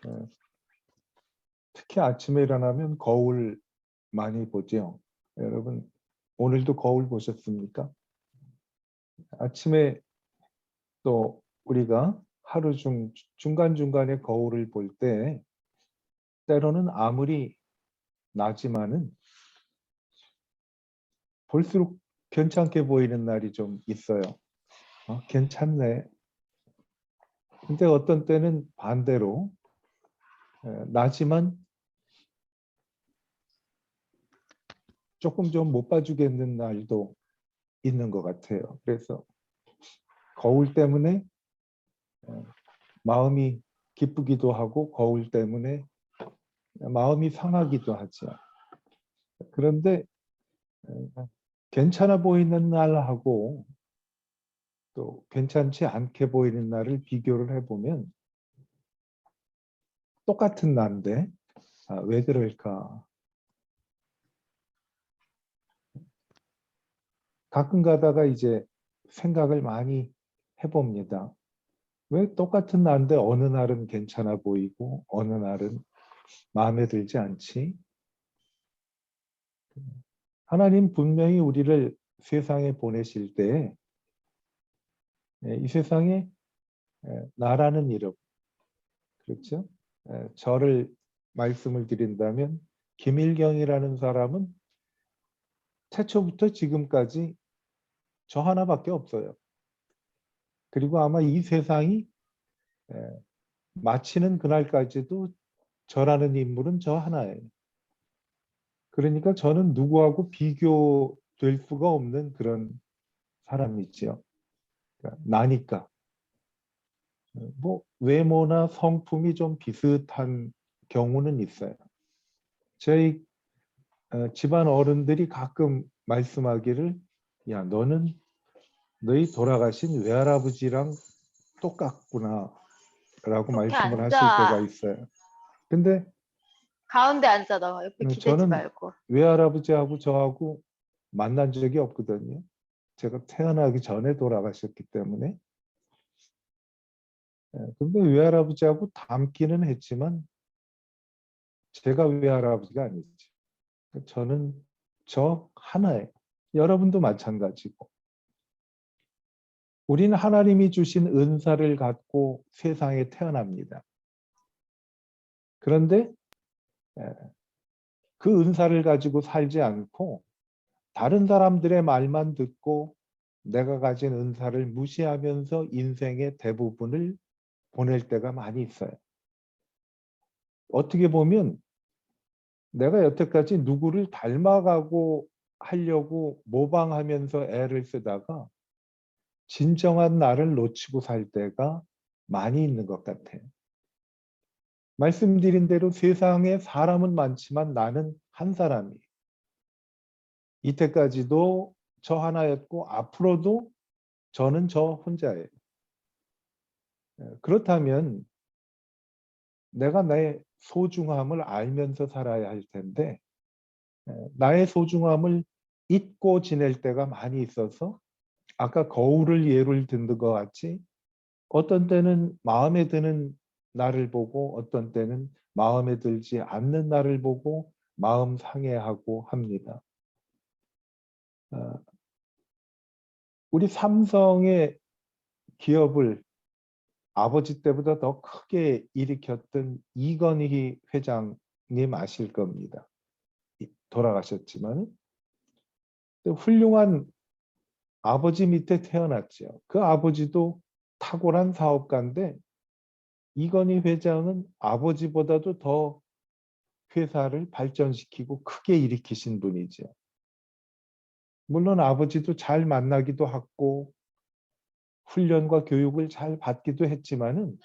어, 특히 아침에 일어나면 거울 많이 보죠. 여러분 오늘도 거울 보셨습니까? 아침에 또 우리가 하루 중간중간에 거울을 볼 때 때로는 아무리 나지만은 볼수록 괜찮게 보이는 날이 좀 있어요. 괜찮네. 근데 어떤 때는 반대로 나지만 조금 좀 못 봐주겠는 날도 있는 것 같아요. 그래서 거울 때문에 마음이 기쁘기도 하고 거울 때문에 마음이 상하기도 하죠. 그런데 괜찮아 보이는 날하고 또 괜찮지 않게 보이는 날을 비교를 해보면 똑같은 날인데 왜 그럴까? 가끔 가다가 이제 생각을 많이 해봅니다. 왜 똑같은 날인데 어느 날은 괜찮아 보이고 어느 날은 마음에 들지 않지? 하나님 분명히 우리를 세상에 보내실 때 이 세상에 나라는 이름, 그렇죠? 저를 말씀을 드린다면 김일경이라는 사람은 태초부터 지금까지 저 하나밖에 없어요. 그리고 아마 이 세상이 마치는 그날까지도 저라는 인물은 저 하나예요. 그러니까 저는 누구하고 비교될 수가 없는 그런 사람이지요. 그러니까 나니까. 뭐 외모나 성품이 좀 비슷한 경우는 있어요. 저희 집안 어른들이 가끔 말씀하기를 야 너는 너희 돌아가신 외할아버지랑 똑같구나 라고 옆에 말씀을 하실 때가 앉아. 있어요. 근데 가운데 앉아. 너 옆에 기대지 저는 말고. 외할아버지하고 저하고 만난 적이 없거든요. 제가 태어나기 전에 돌아가셨기 때문에. 근데 외할아버지하고 닮기는 했지만 제가 외할아버지가 아니지. 저는 저 하나예요. 여러분도 마찬가지고. 우리는 하나님이 주신 은사를 갖고 세상에 태어납니다. 그런데 그 은사를 가지고 살지 않고 다른 사람들의 말만 듣고 내가 가진 은사를 무시하면서 인생의 대부분을 보낼 때가 많이 있어요. 어떻게 보면 내가 여태까지 누구를 닮아가고 하려고 모방하면서 애를 쓰다가 진정한 나를 놓치고 살 때가 많이 있는 것 같아요. 말씀드린 대로 세상에 사람은 많지만 나는 한 사람이에요. 이때까지도 저 하나였고 앞으로도 저는 저 혼자예요. 그렇다면 내가 내 소중함을 알면서 살아야 할 텐데 나의 소중함을 잊고 지낼 때가 많이 있어서 아까 거울을 예를 든 것 같이 어떤 때는 마음에 드는 나를 보고 어떤 때는 마음에 들지 않는 나를 보고 마음 상해하고 합니다. 우리 삼성의 기업을 아버지 때보다 더 크게 일으켰던 이건희 회장님 아실 겁니다. 돌아가셨지만 훌륭한 아버지 밑에 태어났죠. 그 아버지도 탁월한 사업가인데 이건희 회장은 아버지보다도 더 회사를 발전시키고 크게 일으키신 분이죠. 물론 아버지도 잘 만나기도 하고 훈련과 교육을 잘 받기도 했지만은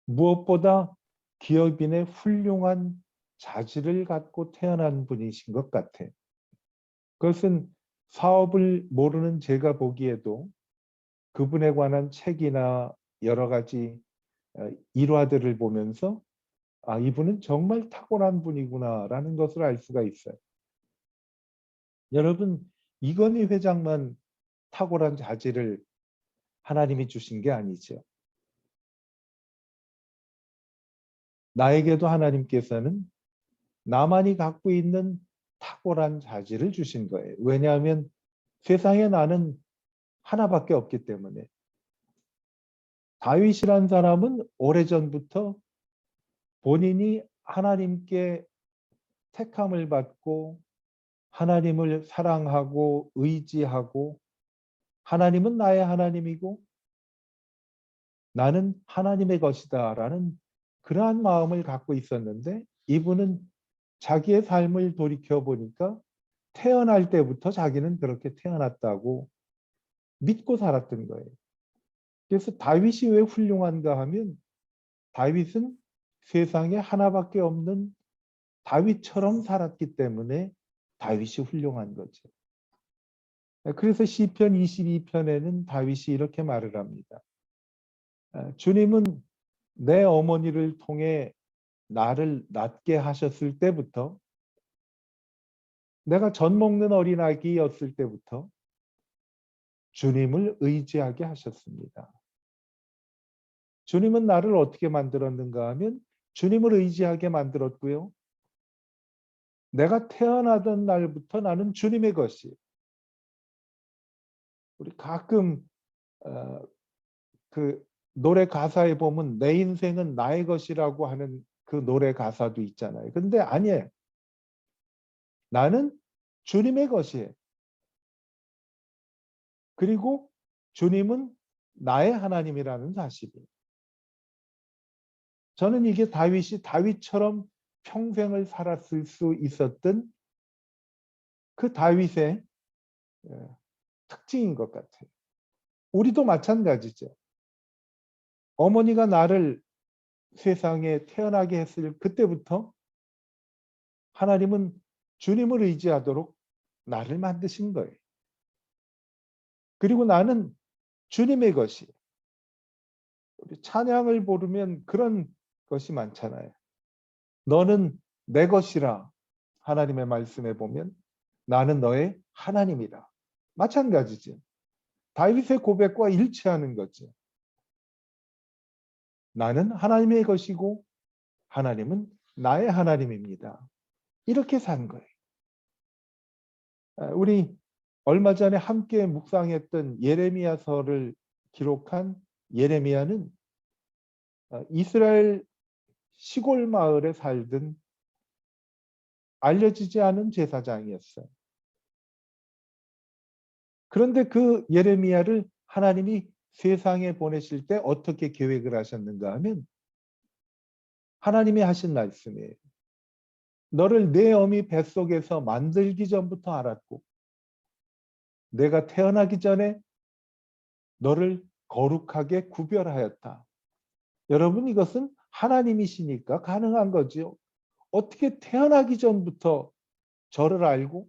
무엇보다 기업인의 훌륭한 자질을 갖고 태어난 분이신 것 같아요. 그것은 사업을 모르는 제가 보기에도 그분에 관한 책이나 여러 가지 일화들을 보면서 이분은 정말 탁월한 분이구나라는 것을 알 수가 있어요. 여러분, 이건희 회장만 탁월한 자질을 하나님이 주신 게 아니죠. 나에게도 하나님께서는 나만이 갖고 있는 탁월한 자질을 주신 거예요. 왜냐하면 세상에 나는 하나밖에 없기 때문에. 다윗이란 사람은 오래전부터 본인이 하나님께 택함을 받고 하나님을 사랑하고 의지하고 하나님은 나의 하나님이고 나는 하나님의 것이다라는 그러한 마음을 갖고 있었는데 이분은 자기의 삶을 돌이켜 보니까 태어날 때부터 자기는 그렇게 태어났다고 믿고 살았던 거예요. 그래서 다윗이 왜 훌륭한가 하면 다윗은 세상에 하나밖에 없는 다윗처럼 살았기 때문에 다윗이 훌륭한 거죠. 그래서 시편 22편에는 다윗이 이렇게 말을 합니다. 주님은 내 어머니를 통해 나를 낳게 하셨을 때부터 내가 젖 먹는 어린아기였을 때부터 주님을 의지하게 하셨습니다. 주님은 나를 어떻게 만들었는가 하면 주님을 의지하게 만들었고요. 내가 태어나던 날부터 나는 주님의 것이. 우리 가끔 그 노래 가사에 보면 내 인생은 나의 것이라고 하는 그 노래 가사도 있잖아요. 근데 아니에요. 나는 주님의 것이에요. 그리고 주님은 나의 하나님이라는 사실이에요. 저는 이게 다윗이 다윗처럼 평생을 살았을 수 있었던 그 다윗의 특징인 것 같아요. 우리도 마찬가지죠. 어머니가 나를 세상에 태어나게 했을 그때부터 하나님은 주님을 의지하도록 나를 만드신 거예요. 그리고 나는 주님의 것이. 우리 찬양을 부르면 그런 것이 많잖아요. 너는 내 것이라. 하나님의 말씀에 보면 나는 너의 하나님이다. 마찬가지지. 다윗의 고백과 일치하는 거지. 나는 하나님의 것이고 하나님은 나의 하나님입니다. 이렇게 산 거예요. 우리 얼마 전에 함께 묵상했던 예레미야서를 기록한 예레미야는 이스라엘 시골 마을에 살던 알려지지 않은 제사장이었어요. 그런데 그 예레미야를 하나님이 세상에 보내실 때 어떻게 계획을 하셨는가 하면 하나님이 하신 말씀이에요. 너를 내 어미 뱃속에서 만들기 전부터 알았고 내가 태어나기 전에 너를 거룩하게 구별하였다. 여러분 이것은 하나님이시니까 가능한 거죠. 어떻게 태어나기 전부터 저를 알고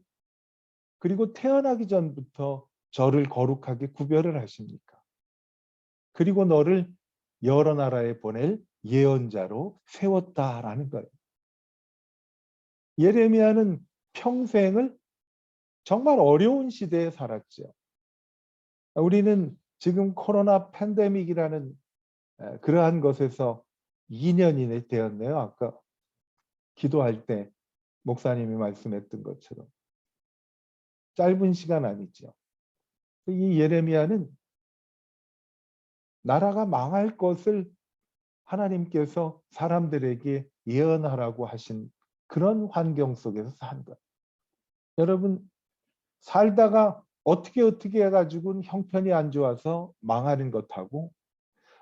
그리고 태어나기 전부터 저를 거룩하게 구별을 하십니까? 그리고 너를 여러 나라에 보낼 예언자로 세웠다라는 거예요. 예레미야는 평생을 정말 어려운 시대에 살았죠. 우리는 지금 코로나 팬데믹이라는 그러한 것에서 2년이 되었네요. 아까 기도할 때 목사님이 말씀했던 것처럼. 짧은 시간 아니죠. 이 예레미야는 나라가 망할 것을 하나님께서 사람들에게 예언하라고 하신 그런 환경 속에서 산 거예요. 여러분 살다가 어떻게 해가지고는 형편이 안 좋아서 망하는 것하고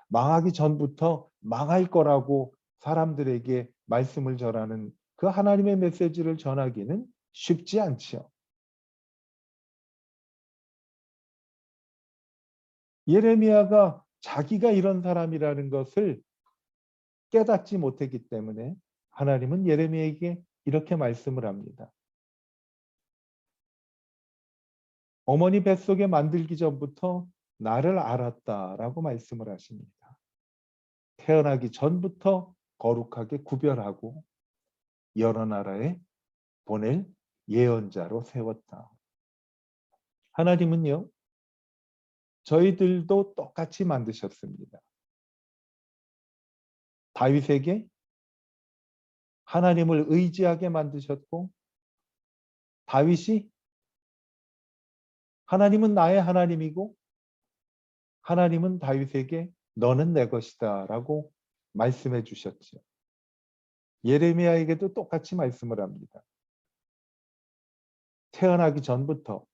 망하기 전부터 망할 거라고 사람들에게 말씀을 전하는 그 하나님의 메시지를 전하기는 쉽지 않지요. 예레미야가 자기가 이런 사람이라는 것을 깨닫지 못했기 때문에 하나님은 예레미야에게 이렇게 말씀을 합니다. 어머니 뱃속에 만들기 전부터 나를 알았다라고 말씀을 하십니다. 태어나기 전부터 거룩하게 구별하고 여러 나라에 보낼 예언자로 세웠다. 하나님은요, 저희들도 똑같이 만드셨습니다. 다윗에게 하나님을 의지하게 만드셨고, 다윗이 하나님은 나의 하나님이고 하나님은 다윗에게 너는 내 것이다 라고 말씀해 주셨죠. 예레미야에게도 똑같이 말씀을 합니다. 태어나기 전부터,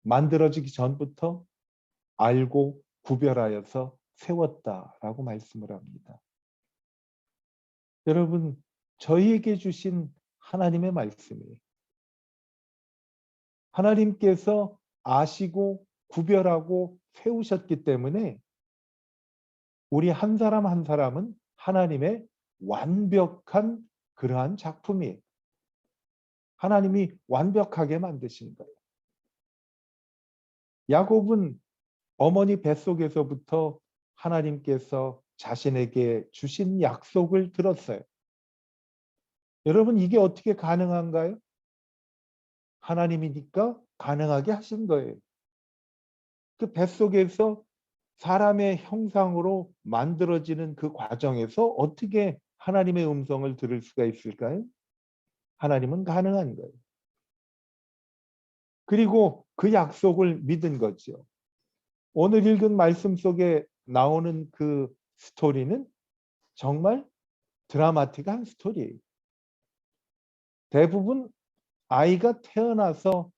만들어지기 전부터 알고 구별하여서 세웠다라고 말씀을 합니다. 여러분, 저희에게 주신 하나님의 말씀이 하나님께서 아시고 구별하고 세우셨기 때문에 우리 한 사람 한 사람은 하나님의 완벽한 그러한 작품이에요. 하나님이 완벽하게 만드신 거예요. 야곱은 어머니 뱃속에서부터 하나님께서 자신에게 주신 약속을 들었어요. 여러분, 이게 어떻게 가능한가요? 하나님이니까 가능하게 하신 거예요. 그 뱃속에서 사람의 형상으로 만들어지는 그 과정에서 어떻게 하나님의 음성을 들을 수가 있을까요? 하나님은 가능한 거예요. 그리고 그 약속을 믿은 거죠. 오늘 읽은 말씀 속에 나오는 그 스토리는 정말 드라마틱한 스토리예요. 대부분 아이가 태어나서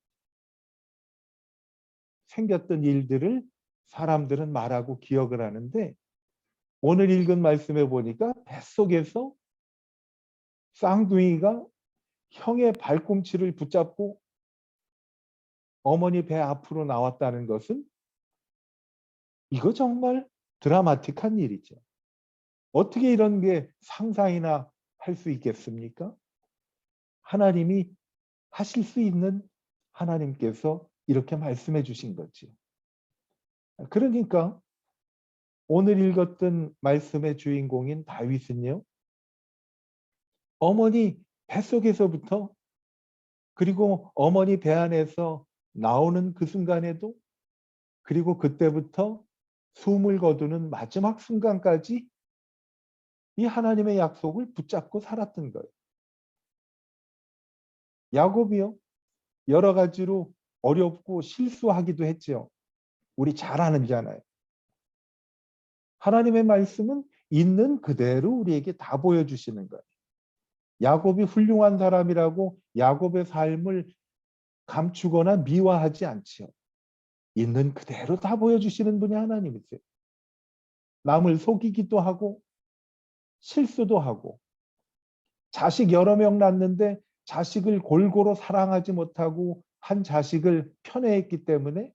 생겼던 일들을 사람들은 말하고 기억을 하는데, 오늘 읽은 말씀에 보니까 뱃속에서 쌍둥이가 형의 발꿈치를 붙잡고 어머니 배 앞으로 나왔다는 것은 이거 정말 드라마틱한 일이죠. 어떻게 이런 게 상상이나 할 수 있겠습니까? 하나님이 하실 수 있는 하나님께서 이렇게 말씀해 주신 거죠. 그러니까 오늘 읽었던 말씀의 주인공인 다윗은요, 어머니 뱃속에서부터, 그리고 어머니 배 안에서 나오는 그 순간에도, 그리고 그때부터 숨을 거두는 마지막 순간까지 이 하나님의 약속을 붙잡고 살았던 거예요. 야곱이요, 여러 가지로 어렵고 실수하기도 했죠. 우리 잘 아는잖아요. 하나님의 말씀은 있는 그대로 우리에게 다 보여주시는 거예요. 야곱이 훌륭한 사람이라고 야곱의 삶을 감추거나 미화하지 않지요. 있는 그대로 다 보여주시는 분이 하나님이세요. 남을 속이기도 하고 실수도 하고, 자식 여러 명 낳는데 자식을 골고루 사랑하지 못하고 한 자식을 편애했기 때문에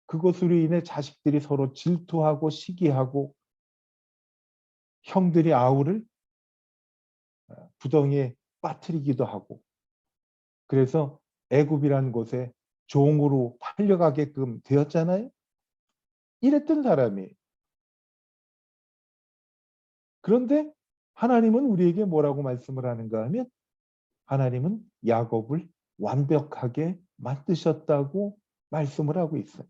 그것으로 인해 자식들이 서로 질투하고 시기하고 형들이 아우를 부덩이에 빠뜨리기도 하고, 그래서 애굽이라는 곳에 종으로 팔려가게끔 되었잖아요. 이랬던 사람이. 그런데 하나님은 우리에게 뭐라고 말씀을 하는가 하면, 하나님은 야곱을 완벽하게 만드셨다고 말씀을 하고 있어요.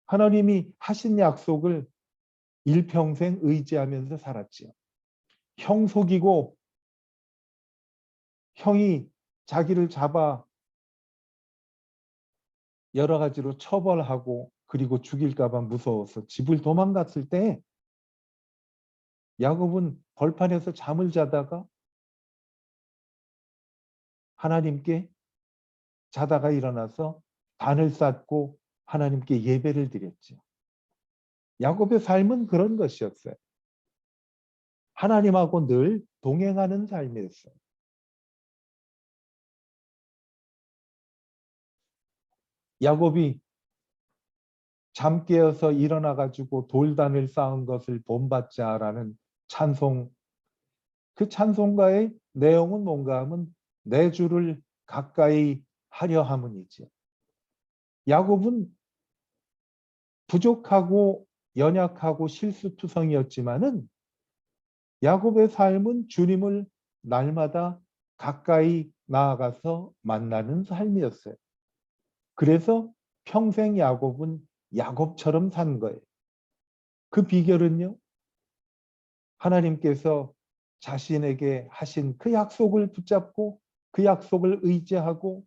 하나님이 하신 약속을 일평생 의지하면서 살았지요. 형 속이고 형이 자기를 잡아 여러 가지로 처벌하고 그리고 죽일까 봐 무서워서 집을 도망갔을 때 야곱은 벌판에서 잠을 자다가 하나님께 자다가 일어나서 단을 쌓고 하나님께 예배를 드렸죠. 야곱의 삶은 그런 것이었어요. 하나님하고 늘 동행하는 삶이었어요. 야곱이 잠 깨어서 일어나 가지고 돌단을 쌓은 것을 본받자라는 찬송, 그 찬송가의 내용은 뭔가 하면 내 주를 가까이 하려 함은이죠. 야곱은 부족하고 연약하고 실수투성이었지만은 야곱의 삶은 주님을 날마다 가까이 나아가서 만나는 삶이었어요. 그래서 평생 야곱은 야곱처럼 산 거예요. 그 비결은요, 하나님께서 자신에게 하신 그 약속을 붙잡고 그 약속을 의지하고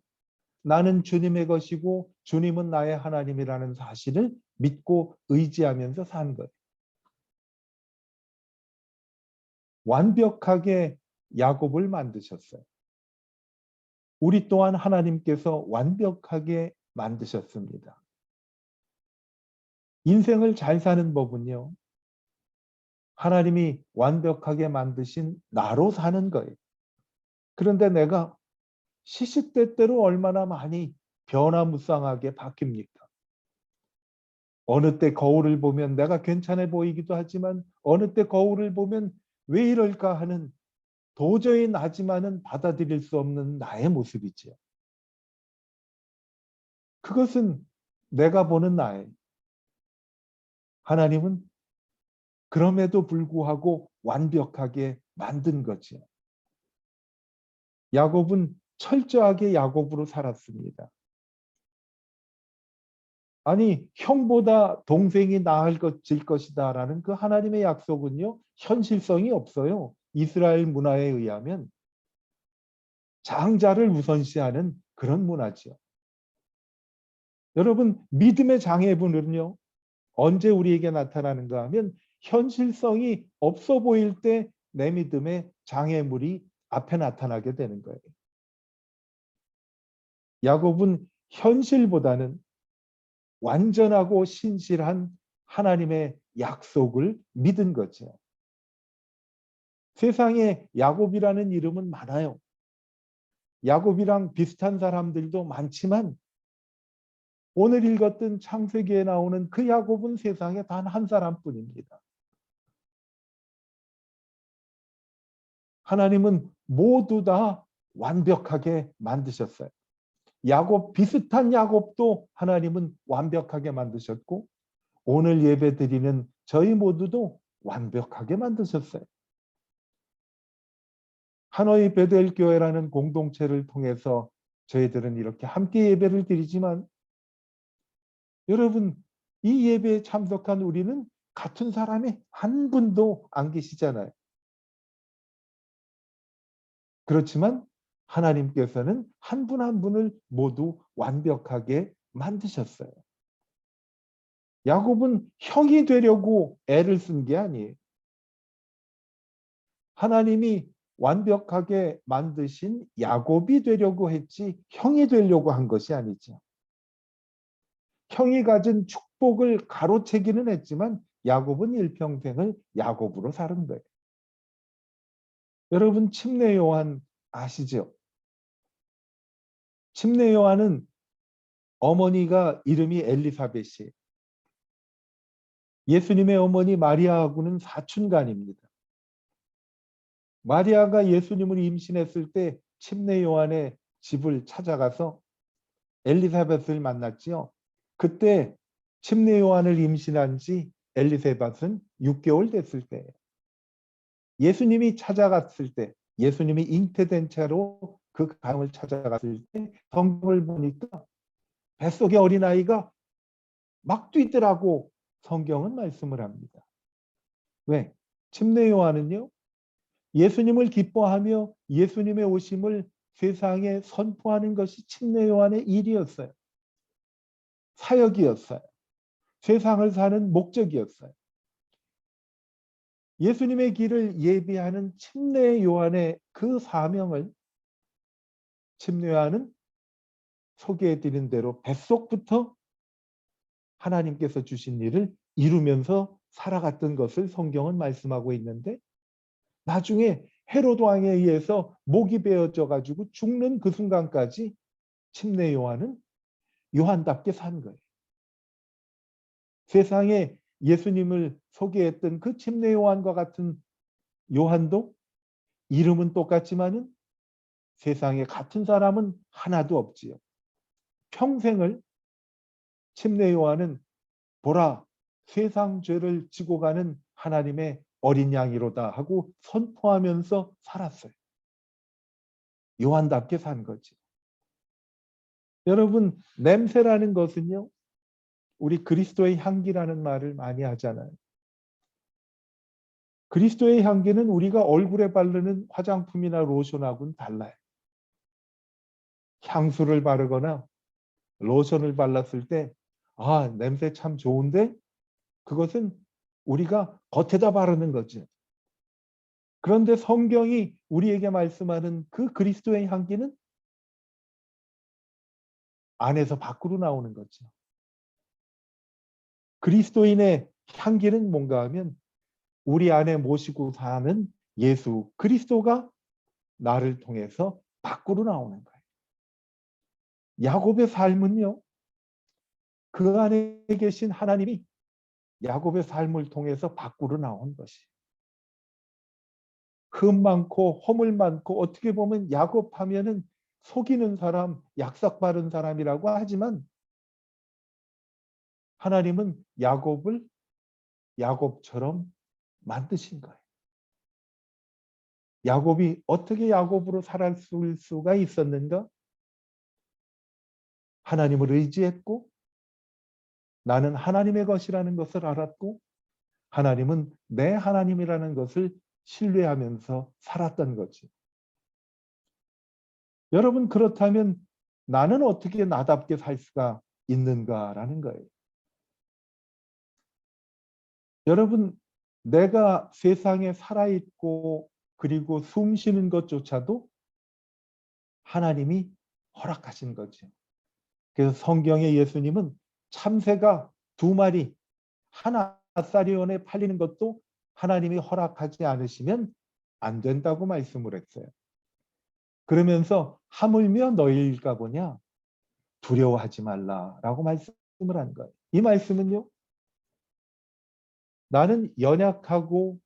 나는 주님의 것이고 주님은 나의 하나님이라는 사실을 믿고 의지하면서 산 거예요. 완벽하게 야곱을 만드셨어요. 우리 또한 하나님께서 완벽하게 만드셨습니다. 인생을 잘 사는 법은요, 하나님이 완벽하게 만드신 나로 사는 거예요. 그런데 내가 시시때때로 얼마나 많이 변화무쌍하게 바뀝니까? 어느 때 거울을 보면 내가 괜찮아 보이기도 하지만 어느 때 거울을 보면 왜 이럴까 하는 도저히 나지만은 받아들일 수 없는 나의 모습이지요. 그것은 내가 보는 나예요. 하나님은 그럼에도 불구하고 완벽하게 만든 거지요. 야곱은 철저하게 야곱으로 살았습니다. 아니, 형보다 동생이 나아질 것이다라는 그 하나님의 약속은요, 현실성이 없어요. 이스라엘 문화에 의하면 장자를 우선시하는 그런 문화지요. 여러분, 믿음의 장애분은요, 언제 우리에게 나타나는가 하면 현실성이 없어 보일 때 내 믿음의 장애물이 앞에 나타나게 되는 거예요. 야곱은 현실보다는 완전하고 신실한 하나님의 약속을 믿은 거죠. 세상에 야곱이라는 이름은 많아요. 야곱이랑 비슷한 사람들도 많지만 오늘 읽었던 창세기에 나오는 그 야곱은 세상에 단 한 사람뿐입니다. 하나님은 모두 다 완벽하게 만드셨어요. 야곱 비슷한 야곱도 하나님은 완벽하게 만드셨고 오늘 예배 드리는 저희 모두도 완벽하게 만드셨어요. 하노이 베델 교회라는 공동체를 통해서 저희들은 이렇게 함께 예배를 드리지만 여러분 이 예배에 참석한 우리는 같은 사람이 한 분도 안 계시잖아요. 그렇지만 하나님께서는 한 분 한 분을 모두 완벽하게 만드셨어요. 야곱은 형이 되려고 애를 쓴 게 아니에요. 하나님이 완벽하게 만드신 야곱이 되려고 했지 형이 되려고 한 것이 아니죠. 형이 가진 축복을 가로채기는 했지만 야곱은 일평생을 야곱으로 사는 거예요. 여러분 침례 요한 아시죠? 침례 요한은 어머니가 이름이 엘리사벳이에요. 예수님의 어머니 마리아하고는 사촌간입니다. 마리아가 예수님을 임신했을 때 침례 요한의 집을 찾아가서 엘리사벳을 만났지요. 그때 침례 요한을 임신한 지 엘리사벳은 6개월 됐을 때예요. 예수님이 찾아갔을 때 예수님이 잉태된 채로 그 가정을 찾아갔을 때 성경을 보니까 뱃속의 어린아이가 막 뛰더라고 성경은 말씀을 합니다. 왜? 침례 요한은요. 예수님을 기뻐하며 예수님의 오심을 세상에 선포하는 것이 침례 요한의 일이었어요. 사역이었어요. 세상을 사는 목적이었어요. 예수님의 길을 예비하는 침례 요한의 그 사명을 침례 요한은 소개해드린 대로 뱃속부터 하나님께서 주신 일을 이루면서 살아갔던 것을 성경은 말씀하고 있는데 나중에 헤로드 왕에 의해서 목이 베어져 가지고 죽는 그 순간까지 침례 요한은 요한답게 산 거예요. 세상에 예수님을 소개했던 그 침례 요한과 같은 요한도 이름은 똑같지만은 세상에 같은 사람은 하나도 없지요. 평생을 침례 요한은 보라 세상 죄를 지고 가는 하나님의 어린 양이로다 하고 선포하면서 살았어요. 요한답게 산 거지. 여러분, 냄새라는 것은요, 우리 그리스도의 향기라는 말을 많이 하잖아요. 그리스도의 향기는 우리가 얼굴에 바르는 화장품이나 로션하고는 달라요. 향수를 바르거나 로션을 발랐을 때, 아, 냄새 참 좋은데? 그것은 우리가 겉에다 바르는 거죠. 그런데 성경이 우리에게 말씀하는 그 그리스도의 향기는 안에서 밖으로 나오는 거죠. 그리스도인의 향기는 뭔가 하면 우리 안에 모시고 사는 예수 그리스도가 나를 통해서 밖으로 나오는 거예요. 야곱의 삶은요, 그 안에 계신 하나님이 야곱의 삶을 통해서 밖으로 나온 것이. 흠 많고 허물 많고 어떻게 보면 야곱 하면은 속이는 사람, 약삭 바른 사람이라고 하지만 하나님은 야곱을 야곱처럼 만드신 거예요. 야곱이 어떻게 야곱으로 살았을 수가 있었는가? 하나님을 의지했고 나는 하나님의 것이라는 것을 알았고 하나님은 내 하나님이라는 것을 신뢰하면서 살았던 거지. 여러분, 그렇다면 나는 어떻게 나답게 살 수가 있는가라는 거예요. 여러분, 내가 세상에 살아있고 그리고 숨 쉬는 것조차도 하나님이 허락하신 거죠. 그래서 성경에 예수님은 참새가 2마리 한 아사리원에 팔리는 것도 하나님이 허락하지 않으시면 안 된다고 말씀을 했어요. 그러면서 하물며 너희일까 보냐 두려워하지 말라라고 말씀을 한 거예요. 이 말씀은요, 나는 연약하고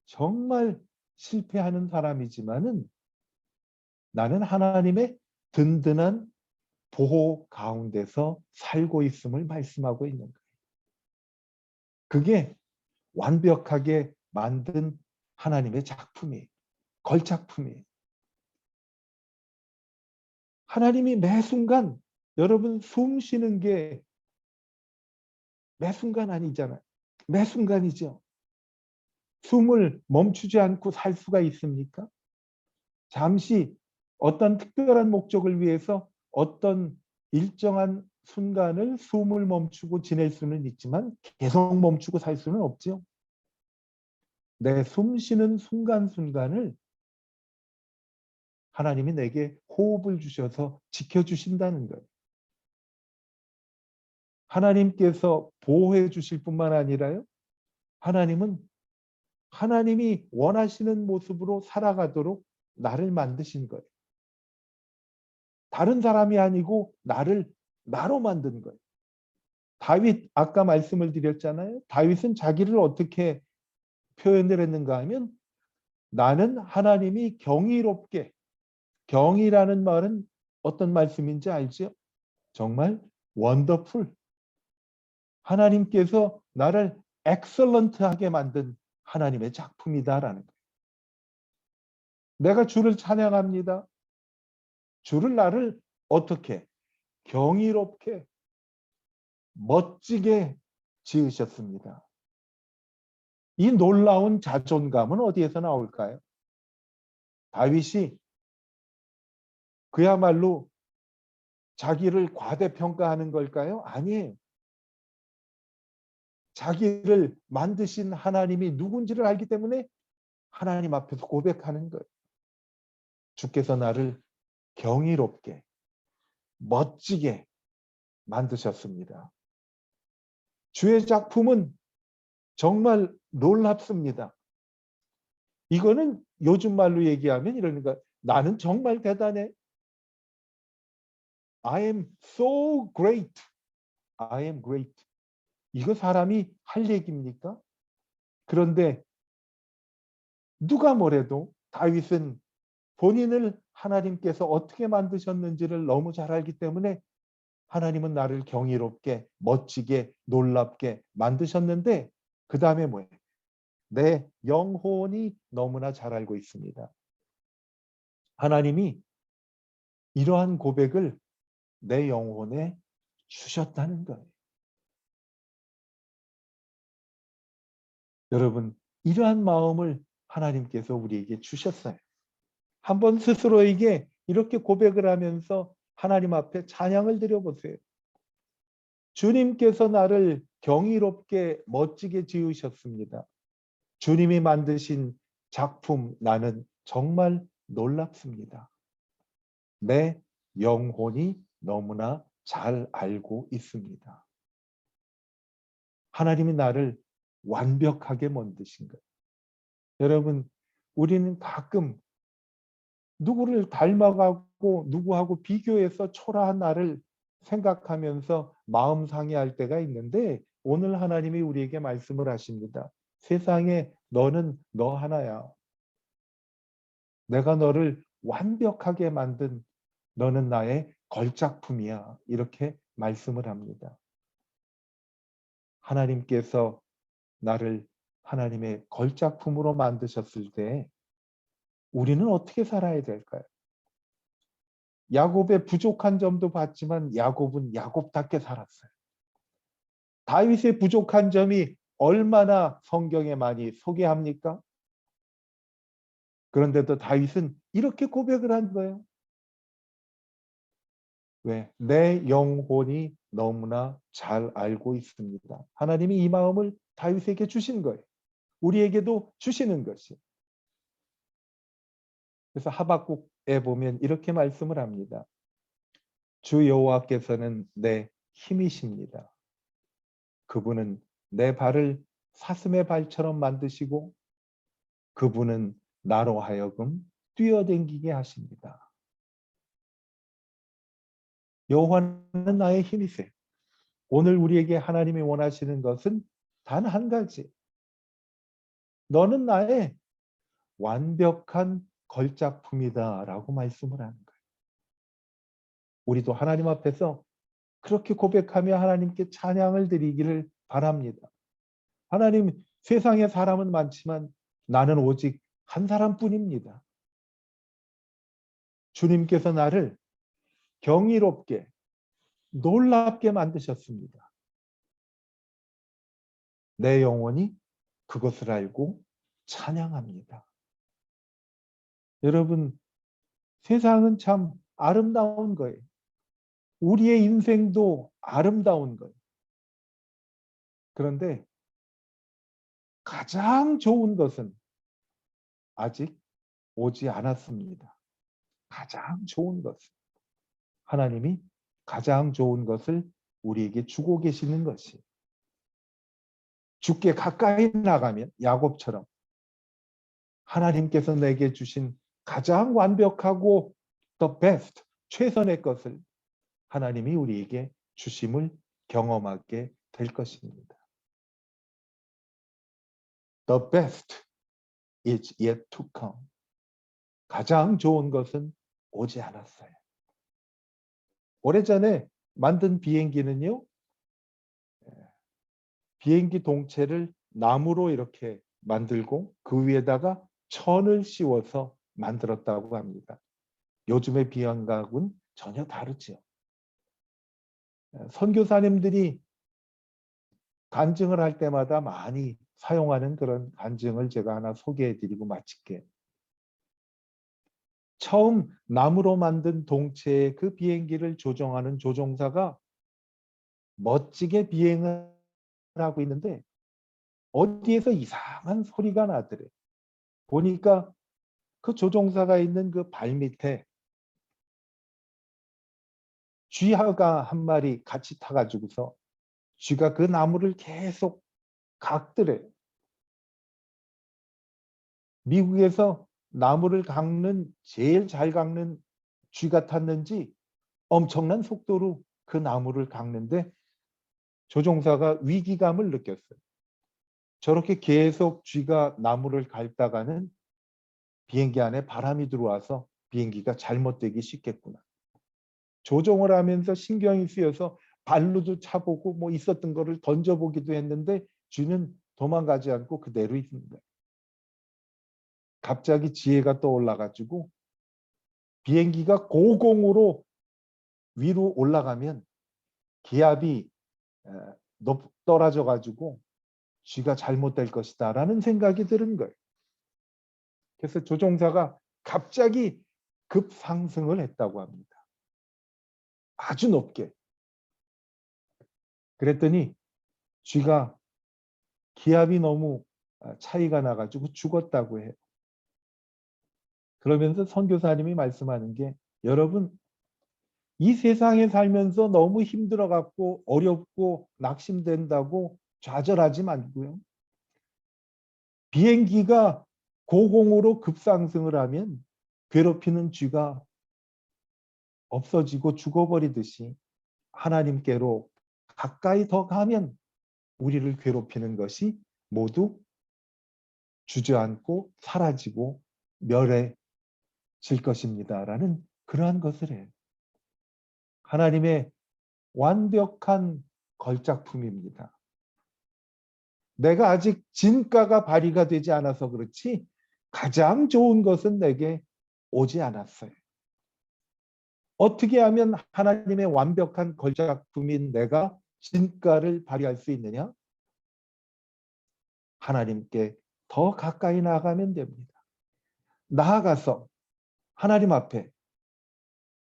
정말 실패하는 사람이지만은 나는 하나님의 든든한 보호 가운데서 살고 있음을 말씀하고 있는 거예요. 그게 완벽하게 만든 하나님의 작품이에요. 걸작품이에요. 하나님이 매 순간, 여러분 숨 쉬는 게 매 순간 아니잖아요. 매 순간이죠. 숨을 멈추지 않고 살 수가 있습니까? 잠시 어떤 특별한 목적을 위해서 어떤 일정한 순간을 숨을 멈추고 지낼 수는 있지만 계속 멈추고 살 수는 없죠. 내 숨 쉬는 순간순간을 하나님이 내게 호흡을 주셔서 지켜주신다는 거예요. 하나님께서 보호해 주실 뿐만 아니라요. 하나님은 하나님이 원하시는 모습으로 살아가도록 나를 만드신 거예요. 다른 사람이 아니고 나로 만든 거예요. 다윗 아까 말씀을 드렸잖아요. 다윗은 자기를 어떻게 표현을 했는가 하면 나는 하나님이 경이롭게, 경이라는 말은 어떤 말씀인지 알죠? 정말 원더풀. 하나님께서 나를 엑설런트하게 만든 하나님의 작품이다라는 거예요. 내가 주를 찬양합니다. 주를 나를 어떻게 경이롭게 멋지게 지으셨습니다. 이 놀라운 자존감은 어디에서 나올까요? 다윗이 그야말로 자기를 과대평가하는 걸까요? 아니에요. 자기를 만드신 하나님이 누군지를 알기 때문에 하나님 앞에서 고백하는 거예요. 주께서 나를 경이롭게 멋지게 만드셨습니다. 주의 작품은 정말 놀랍습니다. 이거는 요즘 말로 얘기하면 이러는 거야. 나는 정말 대단해. I am so great. I am great. 이거 사람이 할 얘기입니까? 그런데 누가 뭐래도 다윗은 본인을 하나님께서 어떻게 만드셨는지를 너무 잘 알기 때문에 하나님은 나를 경이롭게, 멋지게, 놀랍게 만드셨는데 그 다음에 뭐예요? 내 영혼이 너무나 잘 알고 있습니다. 하나님이 이러한 고백을 내 영혼에 주셨다는 거예요. 여러분, 이러한 마음을 하나님께서 우리에게 주셨어요. 한번 스스로에게 이렇게 고백을 하면서 하나님 앞에 찬양을 드려보세요. 주님께서 나를 경이롭게 멋지게 지으셨습니다. 주님이 만드신 작품 나는 정말 놀랍습니다. 내 영혼이 너무나 잘 알고 있습니다. 하나님이 나를 완벽하게 만드신 거예요. 여러분, 우리는 가끔 누구를 닮아가고 누구하고 비교해서 초라한 나를 생각하면서 마음 상해할 때가 있는데 오늘 하나님이 우리에게 말씀을 하십니다. 세상에 너는 너 하나야. 내가 너를 완벽하게 만든 너는 나의 걸작품이야. 이렇게 말씀을 합니다. 하나님께서 나를 하나님의 걸작품으로 만드셨을 때 우리는 어떻게 살아야 될까요? 야곱의 부족한 점도 봤지만 야곱은 야곱답게 살았어요. 다윗의 부족한 점이 얼마나 성경에 많이 소개합니까? 그런데도 다윗은 이렇게 고백을 한 거예요. 왜? 내 영혼이 너무나 잘 알고 있습니다. 하나님이 이 마음을 다윗에게 주신 거예요. 우리에게도 주시는 것이. 그래서 하박국에 보면 이렇게 말씀을 합니다. 주 여호와께서는 내 힘이십니다. 그분은 내 발을 사슴의 발처럼 만드시고 그분은 나로 하여금 뛰어댕기게 하십니다. 여호와는 나의 힘이세요. 오늘 우리에게 하나님이 원하시는 것은 단 한 가지. 너는 나의 완벽한 걸작품이다 라고 말씀을 하는 거예요. 우리도 하나님 앞에서 그렇게 고백하며 하나님께 찬양을 드리기를 바랍니다. 하나님, 세상에 사람은 많지만 나는 오직 한 사람뿐입니다. 주님께서 나를 경이롭게 놀랍게 만드셨습니다. 내 영혼이 그것을 알고 찬양합니다. 여러분, 세상은 참 아름다운 거예요. 우리의 인생도 아름다운 거예요. 그런데 가장 좋은 것은 아직 오지 않았습니다. 가장 좋은 것은 하나님이 가장 좋은 것을 우리에게 주고 계시는 것이 주께 가까이 나가면 야곱처럼 하나님께서 내게 주신 가장 완벽하고 the best, 최선의 것을 하나님이 우리에게 주심을 경험하게 될 것입니다. The best is yet to come. 가장 좋은 것은 오지 않았어요. 오래전에 만든 비행기는요, 비행기 동체를 나무로 이렇게 만들고 그 위에다가 천을 씌워서 만들었다고 합니다. 요즘의 비행각은 전혀 다르죠. 선교사님들이 간증을 할 때마다 많이 사용하는 그런 간증을 제가 하나 소개해드리고 마칠게요. 처음 나무로 만든 동체의 그 비행기를 조종하는 조종사가 멋지게 비행을 하고 있는데 어디에서 이상한 소리가 나더래. 보니까 그 조종사가 있는 그 발 밑에 쥐하가 한 마리 같이 타가지고서 쥐가 그 나무를 계속 깎더래. 미국에서 나무를 깎는 제일 잘 깎는 쥐 같았는지 엄청난 속도로 그 나무를 깎는데 조종사가 위기감을 느꼈어요. 저렇게 계속 쥐가 나무를 갉다가는 비행기 안에 바람이 들어와서 비행기가 잘못되기 쉽겠구나. 조종을 하면서 신경이 쓰여서 발로도 차보고 뭐 있었던 거를 던져보기도 했는데 쥐는 도망가지 않고 그대로 있는 거예요. 갑자기 지혜가 떠올라가지고 비행기가 고공으로 위로 올라가면 기압이 떨어져 가지고 쥐가 잘못될 것이다 라는 생각이 드는 거예요. 그래서 조종사가 갑자기 급상승을 했다고 합니다. 아주 높게. 그랬더니 쥐가 기압이 너무 차이가 나가지고 죽었다고 해요. 그러면서 선교사님이 말씀하는 게, 여러분 이 세상에 살면서 너무 힘들어갖고 어렵고 낙심된다고 좌절하지 말고요. 비행기가 고공으로 급상승을 하면 괴롭히는 쥐가 없어지고 죽어버리듯이 하나님께로 가까이 더 가면 우리를 괴롭히는 것이 모두 주저앉고 사라지고 멸해질 것입니다라는 그러한 것을 해요. 하나님의 완벽한 걸작품입니다. 내가 아직 진가가 발휘가 되지 않아서 그렇지 가장 좋은 것은 내게 오지 않았어요. 어떻게 하면 하나님의 완벽한 걸작품인 내가 진가를 발휘할 수 있느냐? 하나님께 더 가까이 나아가면 됩니다. 나아가서 하나님 앞에,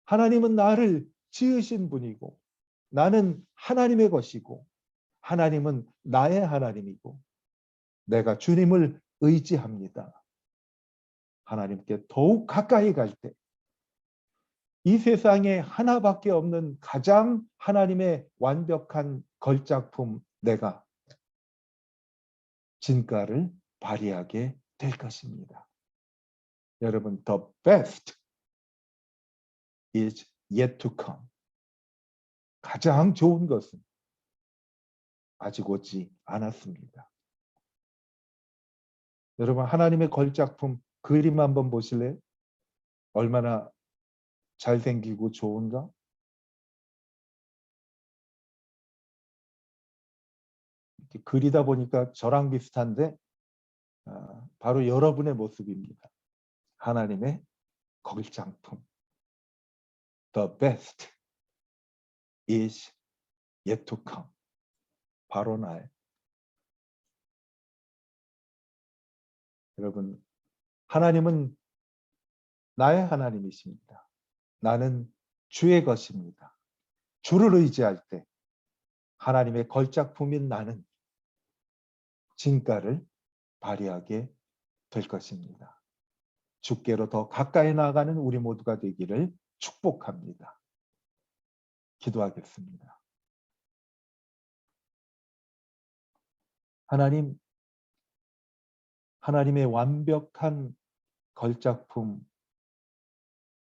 하나님은 나를 지으신 분이고 나는 하나님의 것이고 하나님은 나의 하나님이고 내가 주님을 의지합니다. 하나님께 더욱 가까이 갈 때 이 세상에 하나밖에 없는 가장 하나님의 완벽한 걸작품 내가 진가를 발휘하게 될 것입니다. 여러분, the best is yet to come. 가장 좋은 것은 아직 오지 않았습니다. 여러분, 하나님의 걸작품 그림 한번 보실래요? 얼마나 잘생기고 좋은가? 이렇게 그리다 보니까 저랑 비슷한데 바로 여러분의 모습입니다. 하나님의 걸작품. The best is yet to come. 바로 나의. 여러분, 하나님은 나의 하나님이십니다. 나는 주의 것입니다. 주를 의지할 때 하나님의 걸작품인 나는 진가를 발휘하게 될 것입니다. 주께로 더 가까이 나아가는 우리 모두가 되기를 축복합니다. 기도하겠습니다. 하나님, 하나님의 완벽한 걸작품,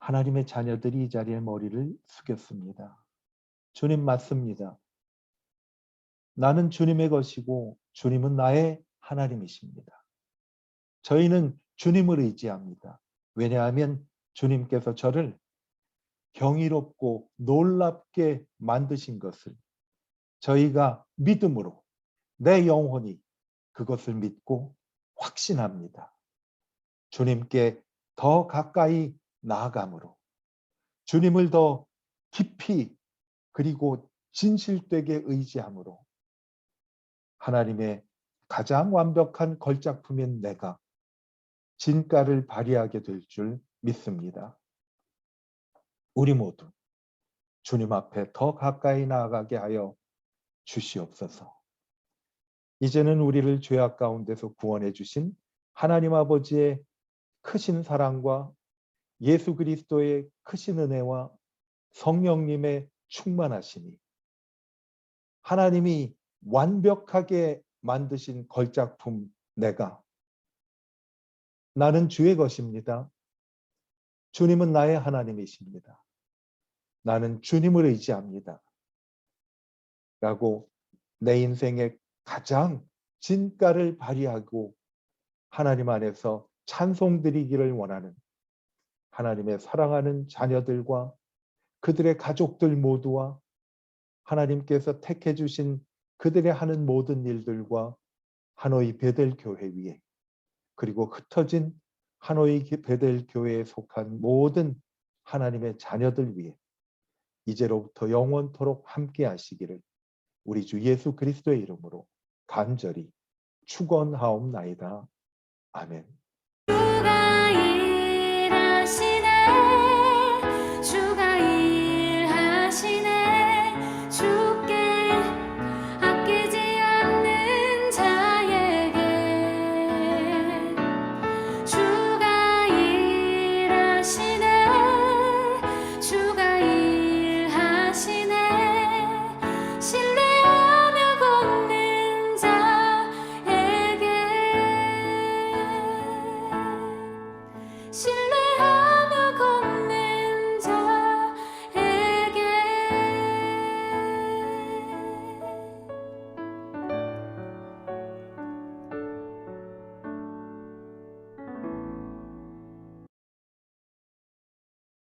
하나님의 자녀들이 이 자리에 머리를 숙였습니다. 주님 맞습니다. 나는 주님의 것이고 주님은 나의 하나님이십니다. 저희는 주님을 의지합니다. 왜냐하면 주님께서 저를 경이롭고 놀랍게 만드신 것을 저희가 믿음으로 내 영혼이 그것을 믿고 확신합니다. 주님께 더 가까이 나아감으로 주님을 더 깊이 그리고 진실되게 의지함으로 하나님의 가장 완벽한 걸작품인 내가 진가를 발휘하게 될 줄 믿습니다. 우리 모두 주님 앞에 더 가까이 나아가게 하여 주시옵소서. 이제는 우리를 죄악 가운데서 구원해 주신 하나님 아버지의 크신 사랑과 예수 그리스도의 크신 은혜와 성령님의 충만하심이 하나님이 완벽하게 만드신 걸작품 내가 나는 주의 것입니다. 주님은 나의 하나님이십니다. 나는 주님을 의지합니다. 라고 내 인생의 가장 진가를 발휘하고 하나님 안에서 찬송드리기를 원하는 하나님의 사랑하는 자녀들과 그들의 가족들 모두와 하나님께서 택해 주신 그들의 하는 모든 일들과 하노이 베델 교회 위에 그리고 흩어진 하노이 베델 교회에 속한 모든 하나님의 자녀들 위해 이제로부터 영원토록 함께 하시기를 우리 주 예수 그리스도의 이름으로 간절히 축원하옵나이다. 아멘.